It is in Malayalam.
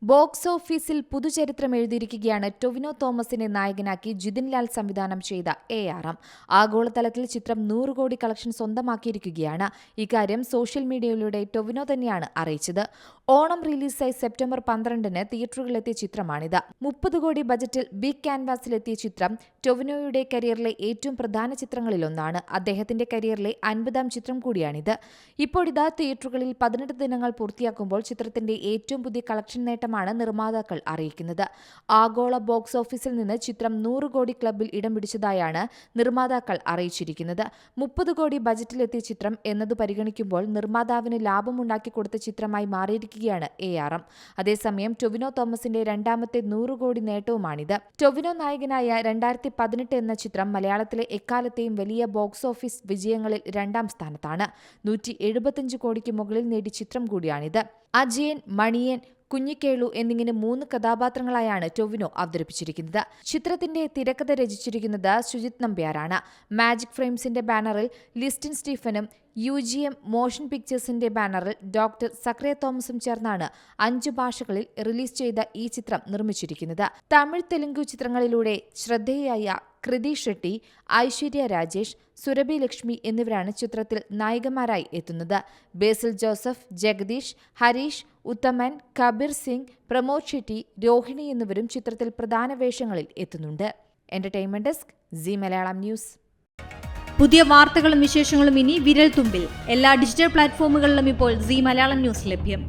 ബോക്സ് ഓഫീസിൽ പുതുചരിത്രം എഴുതിയിരിക്കുകയാണ് ടൊവിനോ തോമസിനെ നായകനാക്കി ജിതിൻ ലാൽ സംവിധാനം ചെയ്ത ARM. ആഗോളതലത്തിൽ ചിത്രം 100 കോടി കളക്ഷൻ സ്വന്തമാക്കിയിരിക്കുകയാണ്. ഇക്കാര്യം സോഷ്യൽ മീഡിയയിലൂടെ ടൊവിനോ തന്നെയാണ് അറിയിച്ചത്. ഓണം റിലീസായി സെപ്റ്റംബർ 12-ന് തിയേറ്ററുകളിലെത്തിയ ചിത്രമാണിത്. 30 കോടി ബജറ്റിൽ ബിഗ് ക്യാൻവാസിലെത്തിയ ചിത്രം ടൊവിനോയുടെ കരിയറിലെ ഏറ്റവും പ്രധാന ചിത്രങ്ങളിലൊന്നാണ്. അദ്ദേഹത്തിന്റെ കരിയറിലെ 50ാം ചിത്രം കൂടിയാണിത്. ഇപ്പോഴിതാ തിയേറ്ററുകളിൽ 18 ദിനങ്ങൾ പൂർത്തിയാക്കുമ്പോൾ ചിത്രത്തിന്റെ ഏറ്റവും പുതിയ കളക്ഷൻ നേട്ടം നിർമ്മാതാക്കൾ അറിയിക്കുന്നത്. ആഗോള ബോക്സ് ഓഫീസിൽ നിന്ന് ചിത്രം 100 കോടി ക്ലബിൽ ഇടം പിടിച്ചതായാണ് നിർമ്മാതാക്കൾ അറിയിച്ചിരിക്കുന്നത്. 30 കോടി ബജറ്റിലെത്തിയ ചിത്രം എന്നത് പരിഗണിക്കുമ്പോൾ നിർമ്മാതാവിന് ലാഭമുണ്ടാക്കി കൊടുത്ത ചിത്രമായി മാറിയിരിക്കുകയാണ് ARM. അതേസമയം ടൊവിനോ തോമസിന്റെ രണ്ടാമത്തെ 100 കോടി നേട്ടവുമാണിത്. ടൊവിനോ നായകനായ 2018 എന്ന ചിത്രം മലയാളത്തിലെ എക്കാലത്തെയും വലിയ ബോക്സ് ഓഫീസ് വിജയങ്ങളിൽ 2ാം സ്ഥാനത്താണ്. 175 കോടിക്ക് മുകളിൽ നേടിയ ചിത്രം കൂടിയാണിത്. അജയൻ, മണിയൻ, കുഞ്ഞിക്കേളു എന്നിങ്ങനെ 3 കഥാപാത്രങ്ങളായാണ് ടൊവിനോ അവതരിപ്പിച്ചിരിക്കുന്നത്. ചിത്രത്തിന്റെ തിരക്കഥ രചിച്ചിരിക്കുന്നത് സുജിത് നമ്പ്യാരാണ്. മാജിക് ഫ്രെയിംസിന്റെ ബാനറിൽ ലിസ്റ്റിൻ സ്റ്റീഫനും UGM മോഷൻ പിക്ചേഴ്സിന്റെ ബാനറിൽ ഡോക്ടർ സക്രിയ തോമസും ചേർന്നാണ് 5 ഭാഷകളിൽ റിലീസ് ചെയ്ത ഈ ചിത്രം നിർമ്മിച്ചിരിക്കുന്നത്. തമിഴ്, തെലുങ്കു ചിത്രങ്ങളിലൂടെ ശ്രദ്ധേയയായ കൃതി ഷെട്ടി, ഐശ്വര്യ രാജേഷ്, സുരഭി ലക്ഷ്മി എന്നിവരാണ് ചിത്രത്തിൽ നായികമാരായി എത്തുന്നത്. ബേസിൽ ജോസഫ്, ജഗദീഷ്, ഹരീഷ്, ഉത്തമൻ, കബീർ സിംഗ്, പ്രമോദ് ഷെട്ടി, രോഹിണി എന്നിവരും ചിത്രത്തിൽ പ്രധാന വേഷങ്ങളിൽ എത്തുന്നുണ്ട്. Entertainment desk, C Malayalam news. പുതിയ വാർത്തകളും വിശേഷങ്ങളും ഇനി വിരൽ തുമ്പിൽ. എല്ലാ ഡിജിറ്റൽ പ്ലാറ്റ്ഫോമുകളിലും ഇപ്പോൾ സി മലയാളം ന്യൂസ് ലഭ്യം.